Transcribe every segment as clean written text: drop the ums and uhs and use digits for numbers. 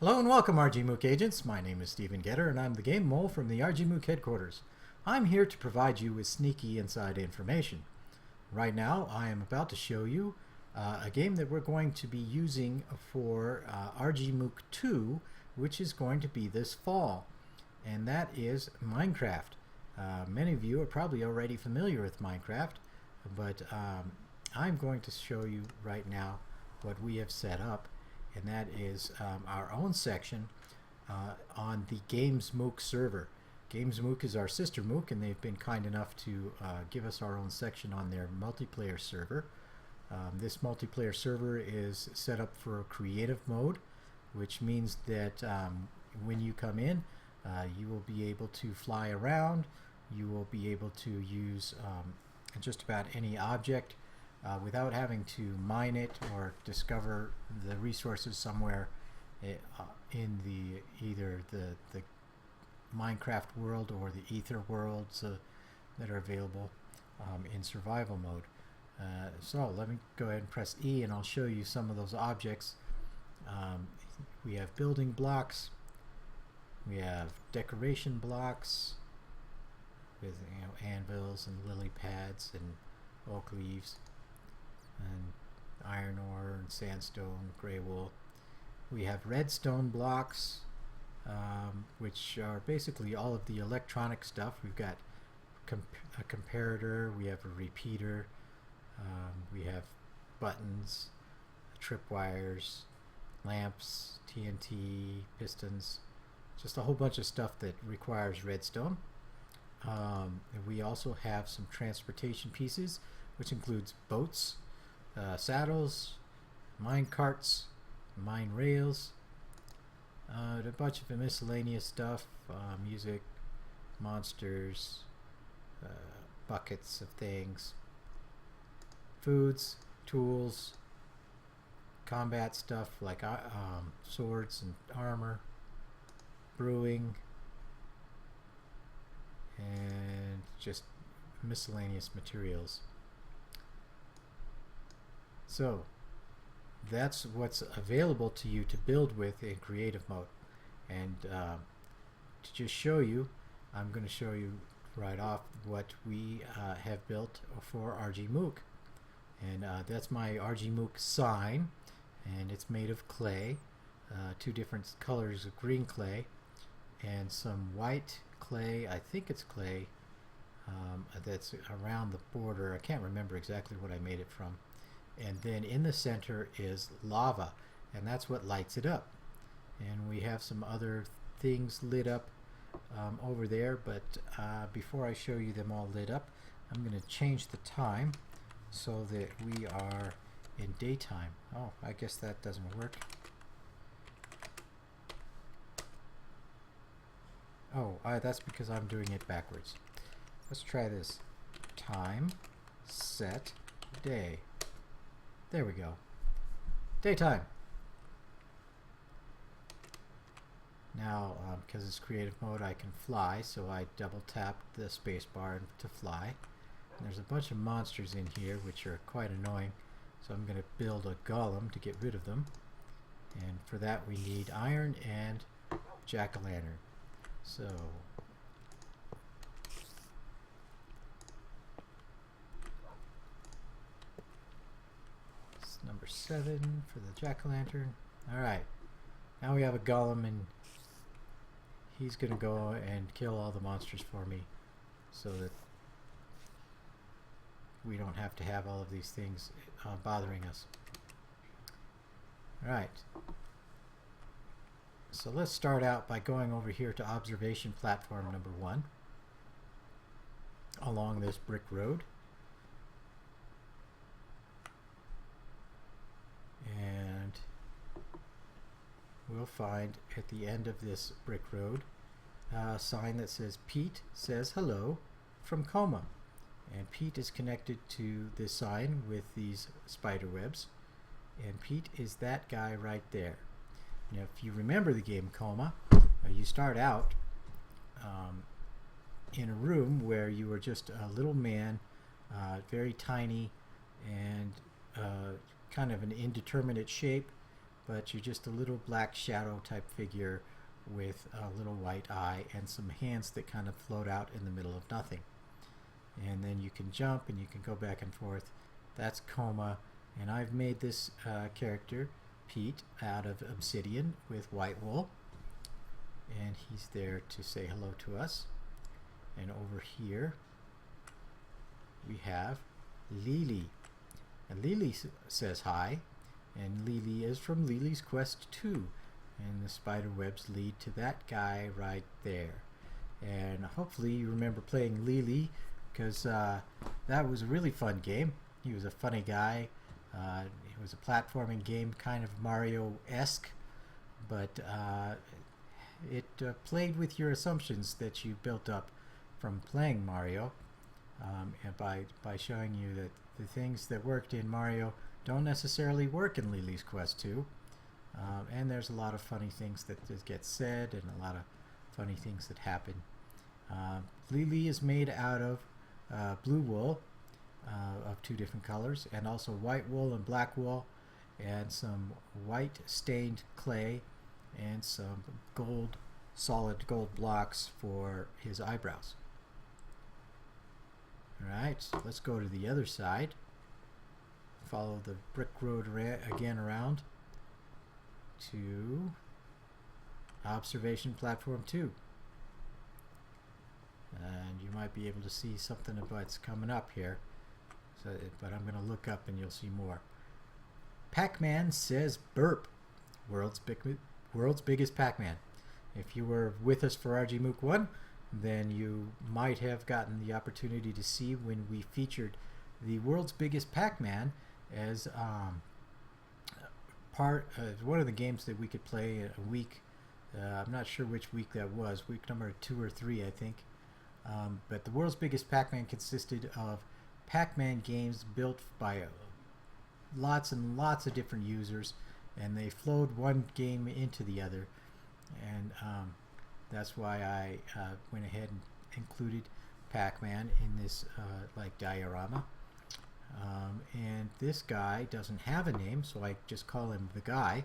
Hello and welcome, rgMOOC agents. My name is Stephen Getter, and I'm the Game Mole from the rgMOOC headquarters. I'm here to provide you with sneaky inside information. Right now, I am about to show you a game that we're going to be using for rgMOOC 2, which is going to be this fall, and that is Minecraft. Many of you are probably already familiar with Minecraft, but I'm going to show you right now what we have set up, and that is our own section on the rgMOOC server. rgMOOC is our sister MOOC, and they've been kind enough to give us our own section on their multiplayer server. This multiplayer server is set up for creative mode, which means that when you come in, you will be able to fly around. You will be able to use just about any object without having to mine it or discover the resources somewhere in either the Minecraft world or the Ether worlds that are available in survival mode. So let me go ahead and press E, and I'll show you some of those objects. We have building blocks, we have decoration blocks with anvils and lily pads and oak leaves and iron ore and sandstone, gray wool. We have redstone blocks, which are basically all of the electronic stuff. We've got a comparator, we have a repeater, we have buttons, tripwires, lamps, TNT, pistons, just a whole bunch of stuff that requires redstone. We also have some transportation pieces, which includes boats, saddles, mine carts, mine rails, a bunch of miscellaneous stuff, music, monsters, buckets of things, foods, tools, combat stuff like swords and armor, brewing, and just miscellaneous materials. So that's what's available to you to build with in creative mode. And to just show you, I'm going to show you right off what we have built for rgMOOC. And that's my rgMOOC sign, and it's made of clay, two different colors of green clay and some white clay. I think it's clay that's around the border. I can't remember exactly what I made it from. And then in the center is lava, and that's what lights it up. And we have some other things lit up over there, but before I show you them all lit up, I'm going to change the time so that we are in daytime. Oh, I guess that doesn't work. Oh, that's because I'm doing it backwards. Let's try this. Time, set, day. There we go. Daytime. Now, because it's creative mode, I can fly, so I double tap the space bar to fly. And there's a bunch of monsters in here which are quite annoying, so I'm going to build a golem to get rid of them. And for that we need iron and jack-o'-lantern. So number 7 for the jack-o'-lantern. Alright, now we have a golem, and he's gonna go and kill all the monsters for me so that we don't have to have all of these things bothering us. Alright, so let's start out by going over here to observation platform number 1 along this brick road. And we'll find at the end of this brick road a sign that says Pete says hello from Coma. And Pete is connected to this sign with these spider webs. And Pete is that guy right there. Now, if you remember the game Coma, you start out in a room where you were just a little man, very tiny and kind of an indeterminate shape, but you're just a little black shadow type figure with a little white eye and some hands that kind of float out in the middle of nothing. And then you can jump and you can go back and forth. That's Coma, and I've made this character, Pete, out of obsidian with white wool, and he's there to say hello to us. And over here we have Lily, and Lily says hi, and Lily is from Lily's Quest 2, and the spider webs lead to that guy right there. And hopefully you remember playing Lily, because that was a really fun game. He was a funny guy. It was a platforming game, kind of Mario-esque, but it played with your assumptions that you built up from playing Mario, and by showing you that the things that worked in Mario don't necessarily work in Lily's Quest 2. And there's a lot of funny things that get said and a lot of funny things that happen. Lily is made out of blue wool of 2 different colors, and also white wool and black wool, and some white stained clay, and some solid gold blocks for his eyebrows. Alright, so let's go to the other side. Follow the brick road again around to Observation Platform 2. And you might be able to see something of what's coming up here. But I'm going to look up and you'll see more. Pac-Man says burp. World's biggest Pac-Man. If you were with us for rgMOOC 1, then you might have gotten the opportunity to see when we featured the world's biggest Pac-Man as one of the games that we could play a week. I'm not sure which week that was, week number 2 or 3, I think. But the world's biggest Pac-Man consisted of Pac-Man games built by lots and lots of different users, and they flowed one game into the other, and that's why I went ahead and included Pac-Man in this like diorama. And this guy doesn't have a name, so I just call him the guy,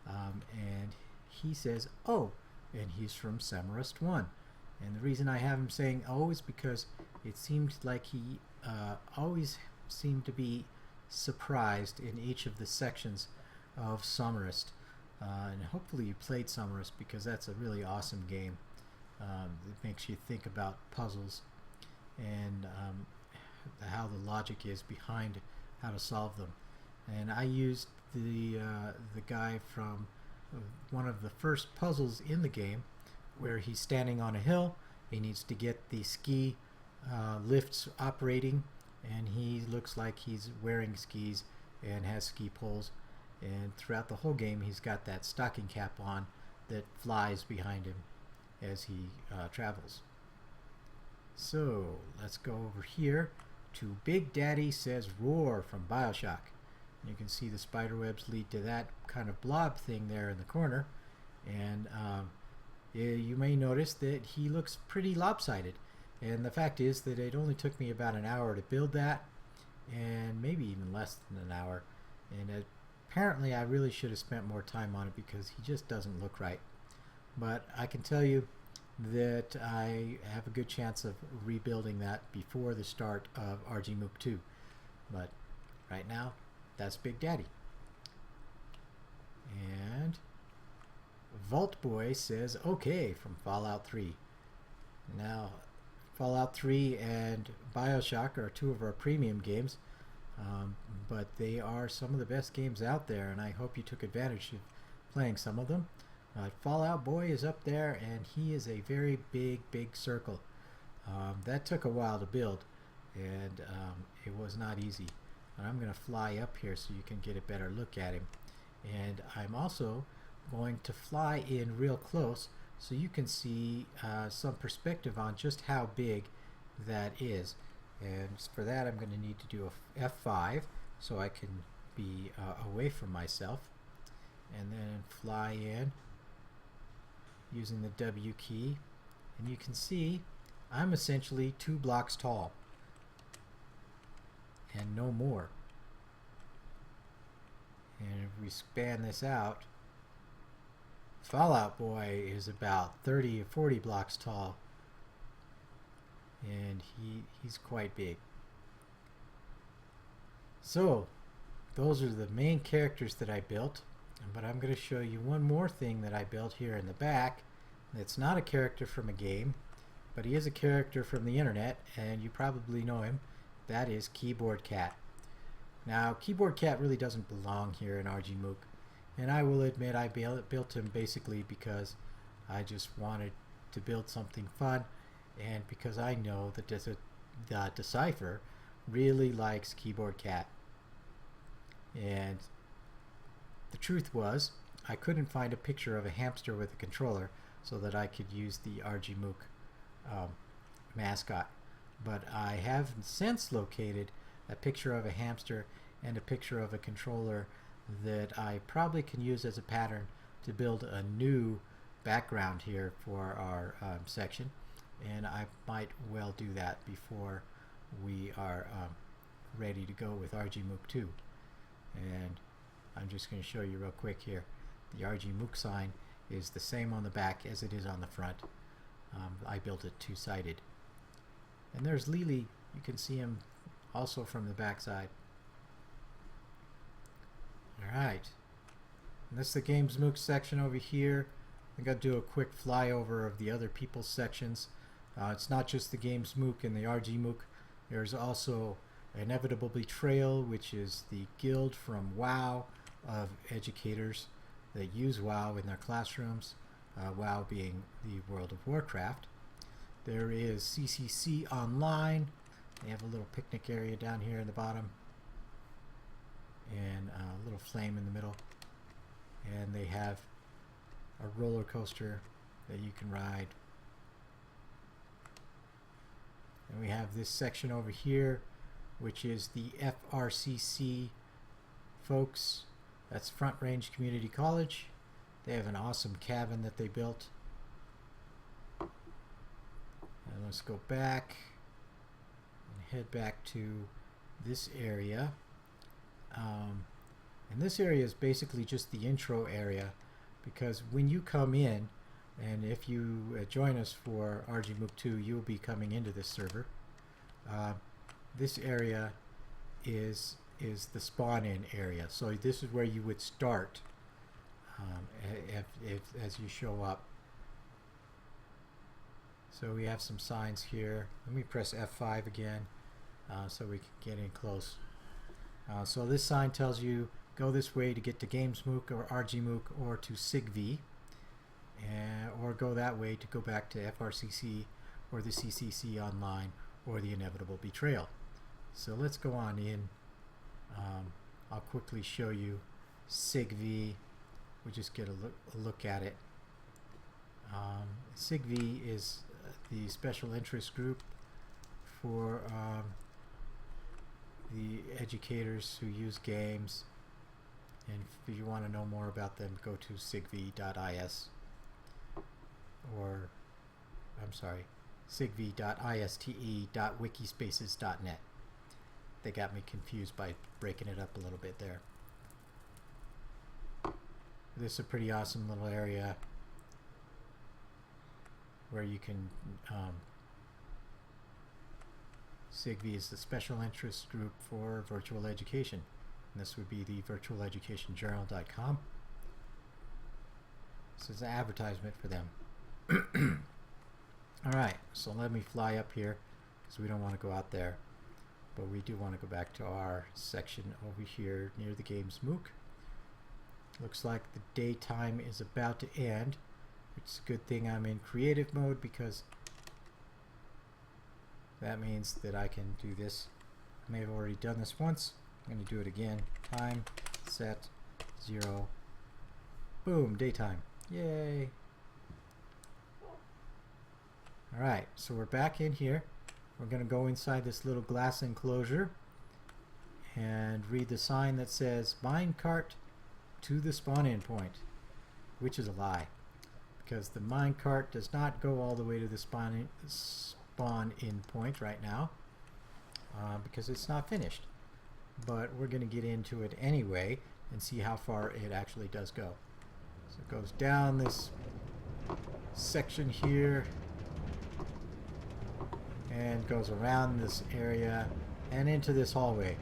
and he says oh, and he's from Samarist 1. And the reason I have him saying oh is because it seemed like he always seemed to be surprised in each of the sections of Samarist. And hopefully you played Samarist, because that's a really awesome game. It makes you think about puzzles and how the logic is behind how to solve them. And I used the guy from one of the first puzzles in the game, where he's standing on a hill. He needs to get the ski lifts operating, and he looks like he's wearing skis and has ski poles, and throughout the whole game he's got that stocking cap on that flies behind him as he travels. So let's go over here to Big Daddy Says Roar from Bioshock. And you can see the spider webs lead to that kind of blob thing there in the corner, and you may notice that he looks pretty lopsided, and the fact is that it only took me about an hour to build that, and maybe even less than an hour, and apparently I really should have spent more time on it, because he just doesn't look right. But I can tell you that I have a good chance of rebuilding that before the start of rgMOOC 2. But right now, that's Big Daddy. And Vault Boy says okay from Fallout 3. Now, Fallout 3 and Bioshock are 2 of our premium games, but they are some of the best games out there, and I hope you took advantage of playing some of them. Fallout Boy is up there, and he is a very big circle. That took a while to build, and it was not easy. And I'm going to fly up here so you can get a better look at him. And I'm also going to fly in real close so you can see some perspective on just how big that is. And for that I'm going to need to do a F5 so I can be away from myself, and then fly in using the W key, and you can see I'm essentially 2 blocks tall and no more. And if we span this out, Fallout Boy is about 30 or 40 blocks tall, and he's quite big. So those are the main characters that I built, but I'm going to show you one more thing that I built here in the back. It's not a character from a game, but he is a character from the internet, and you probably know him. That is Keyboard Cat. Now, Keyboard Cat really doesn't belong here in rgMOOC, and I will admit I built him basically because I just wanted to build something fun, and because I know that the Decipher really likes Keyboard Cat. And the truth was, I couldn't find a picture of a hamster with a controller so that I could use the rgMOOC mascot. But I have since located a picture of a hamster and a picture of a controller that I probably can use as a pattern to build a new background here for our section, and I might well do that before we are ready to go with rgMOOC 2. And I'm just going to show you real quick here. The rgMOOC sign is the same on the back as it is on the front. I built it two-sided. And there's Lily. You can see him also from the back side. Alright. And this is the rgMOOC section over here. I'm going to do a quick flyover of the other people's sections. It's not just the rgMOOC and the rgMOOC. There's also Inevitable Betrayal, which is the guild from WoW of educators that use WoW in their classrooms, WoW being the World of Warcraft. There is CCC Online. They have a little picnic area down here in the bottom, and a little flame in the middle. And they have a roller coaster that you can ride. And we have this section over here, which is the FRCC folks. That's Front Range Community College. They have an awesome cabin that they built. And let's go back and head back to this area. And this area is basically just the intro area, because when you come in, and if you join us for rgMOOC 2, you'll be coming into this server. This area is the spawn-in area, so this is where you would start as you show up. So we have some signs here. Let me press F5 again so we can get in close. So this sign tells you go this way to get to rgMOOC or rgMOOC or to SIGV, or go that way to go back to FRCC or the CCC Online or the Inevitable Betrayal. So let's go on in. I'll quickly show you SIGV. We'll just get a look at it. SIGV is the special interest group for the educators who use games. And if you want to know more about them, go to sigv.is, or I'm sorry, sigv.iste.wikispaces.net. They got me confused by breaking it up a little bit there. This is a pretty awesome little area where you can SIGV is the special interest group for virtual education. And this would be the virtualeducationjournal.com. This is an advertisement for them. Alright, so let me fly up here because we don't want to go out there. But we do want to go back to our section over here near the rgMOOC. Looks like the daytime is about to end. It's a good thing I'm in creative mode, because that means that I can do this. I may have already done this once. I'm going to do it again. Time, set, 0. Boom, daytime. Yay. Alright, so we're back in here. We're going to go inside this little glass enclosure and read the sign that says minecart to the spawn-in point, which is a lie, because the minecart does not go all the way to the spawn-in point right now, because it's not finished. But we're going to get into it anyway and see how far it actually does go. So it goes down this section here and goes around this area and into this hallway.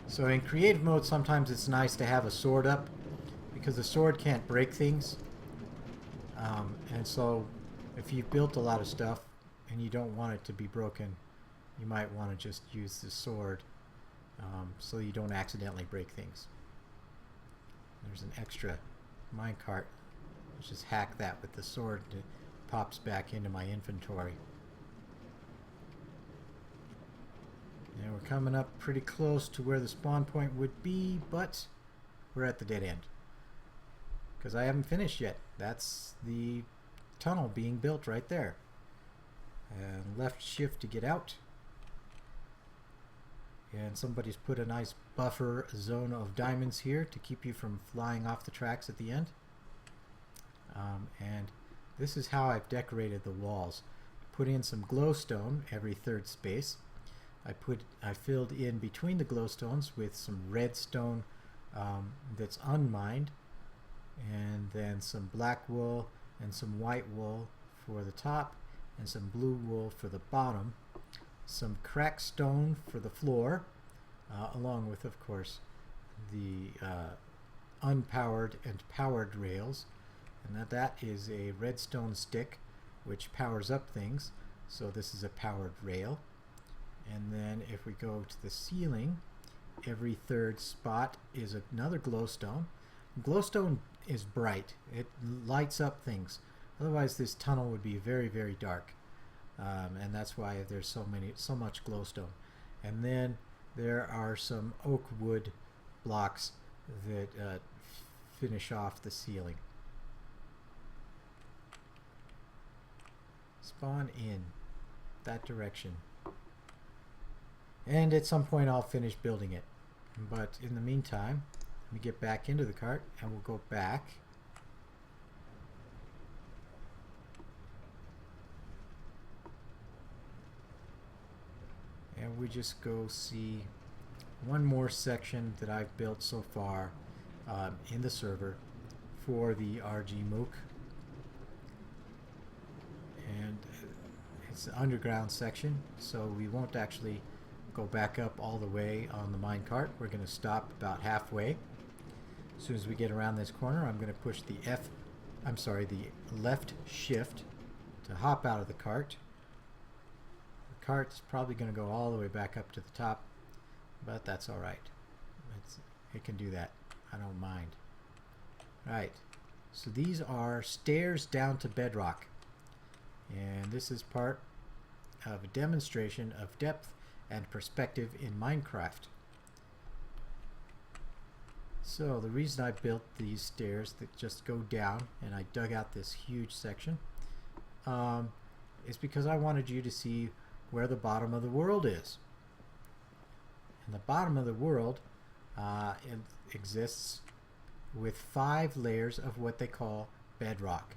So in creative mode, sometimes it's nice to have a sword up because the sword can't break things. And so if you've built a lot of stuff and you don't want it to be broken, you might want to just use the sword so you don't accidentally break things. There's an extra minecart. Let's just hack that with the sword and it pops back into my inventory. And we're coming up pretty close to where the spawn point would be, but we're at the dead end. Because I haven't finished yet. That's the tunnel being built right there. And left shift to get out. And somebody's put a nice buffer zone of diamonds here to keep you from flying off the tracks at the end. And this is how I've decorated the walls. Put in some glowstone every third space. I filled in between the glowstones with some redstone that's unmined, and then some black wool and some white wool for the top, and some blue wool for the bottom, some cracked stone for the floor, along with, of course, the unpowered and powered rails, and that is a redstone stick which powers up things, so this is a powered rail. And then if we go to the ceiling, every third spot is another glowstone. Glowstone is bright. It lights up things. Otherwise this tunnel would be very, very dark. And that's why there's so much glowstone. And then there are some oak wood blocks that finish off the ceiling. Spawn in that direction. And at some point I'll finish building it. But in the meantime, let me get back into the cart and we'll go back. And we just go see one more section that I've built so far in the server for the rgMOOC. And it's an underground section, so we won't actually go back up all the way on the minecart. We're going to stop about halfway. As soon as we get around this corner, I'm going to push the the left shift to hop out of the cart. The cart's probably going to go all the way back up to the top, but that's alright. It can do that. I don't mind. Right, so these are stairs down to bedrock. And this is part of a demonstration of depth and perspective in Minecraft. So the reason I built these stairs that just go down, and I dug out this huge section, is because I wanted you to see where the bottom of the world is. And the bottom of the world exists with 5 layers of what they call bedrock.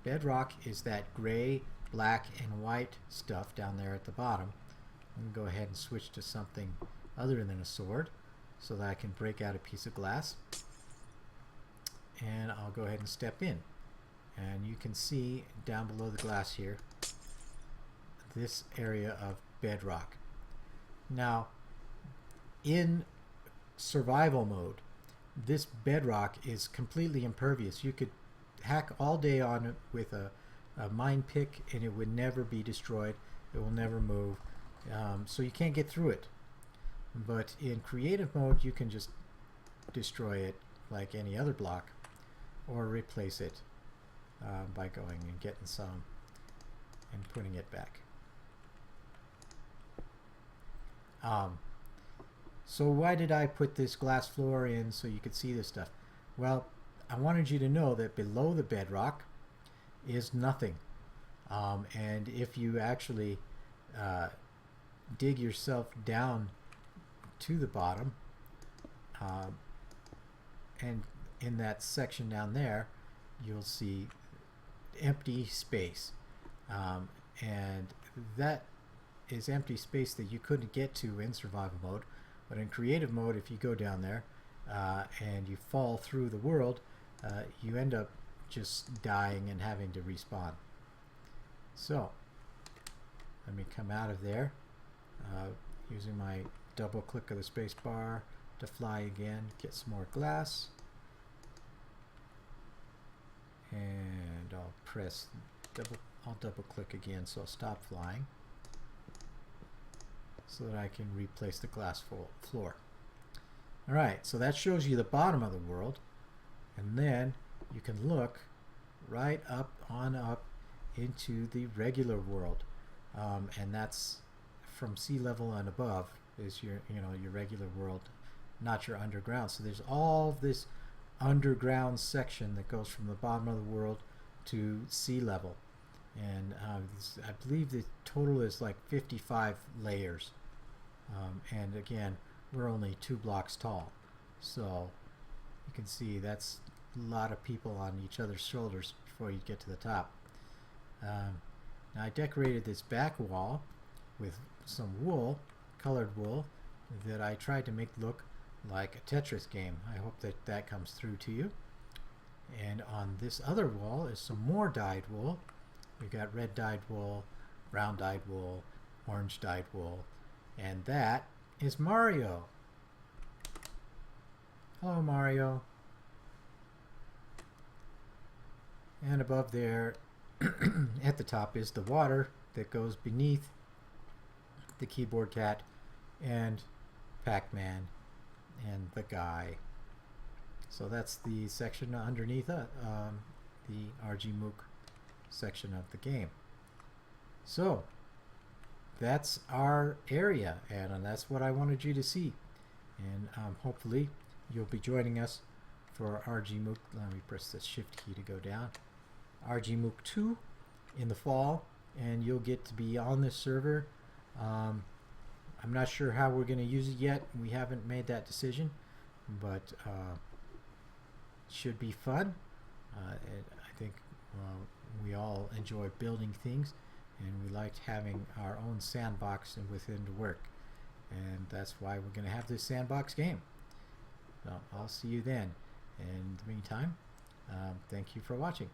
Bedrock is that gray, black, and white stuff down there at the bottom. I'm going to go ahead and switch to something other than a sword so that I can break out a piece of glass. And I'll go ahead and step in. And you can see down below the glass here this area of bedrock. Now, in survival mode, this bedrock is completely impervious. You could hack all day on it with a mine pick and it would never be destroyed. It will never move. So you can't get through it. But in creative mode, you can just destroy it like any other block or replace it by going and getting some and putting it back. So why did I put this glass floor in so you could see this stuff? Well, I wanted you to know that below the bedrock is nothing. And if you actually dig yourself down to the bottom, and in that section down there, you'll see empty space. And that is empty space that you couldn't get to in survival mode. But in creative mode, if you go down there and you fall through the world, you end up just dying and having to respawn. So let me come out of there using my double click of the space bar to fly again, get some more glass, and I'll double click again, so I'll stop flying so that I can replace the glass floor. Alright, so that shows you the bottom of the world, and then you can look right up into the regular world, and that's from sea level and above is your regular world, not your underground. So there's all this underground section that goes from the bottom of the world to sea level, and I believe the total is like 55 layers, and again, we're only 2 blocks tall, so you can see that's a lot of people on each other's shoulders before you get to the top. Now I decorated this back wall with some wool, colored wool, that I tried to make look like a Tetris game. I hope that that comes through to you. And on this other wall is some more dyed wool. We've got red dyed wool, brown dyed wool, orange dyed wool, and that is Mario. Hello, Mario. And above there at the top is the water that goes beneath the keyboard cat and Pac-Man and the guy. So that's the section underneath the rgMOOC section of the game. So that's our area, and that's what I wanted you to see. And hopefully you'll be joining us for rgMOOC. Let me press the shift key to go down. rgMOOC 2 in the fall, and you'll get to be on this server. I'm not sure how we're going to use it yet. We haven't made that decision, but it should be fun. I think we all enjoy building things, and we liked having our own sandbox and within to work, and that's why we're going to have this sandbox game. So I'll see you then. In the meantime, thank you for watching.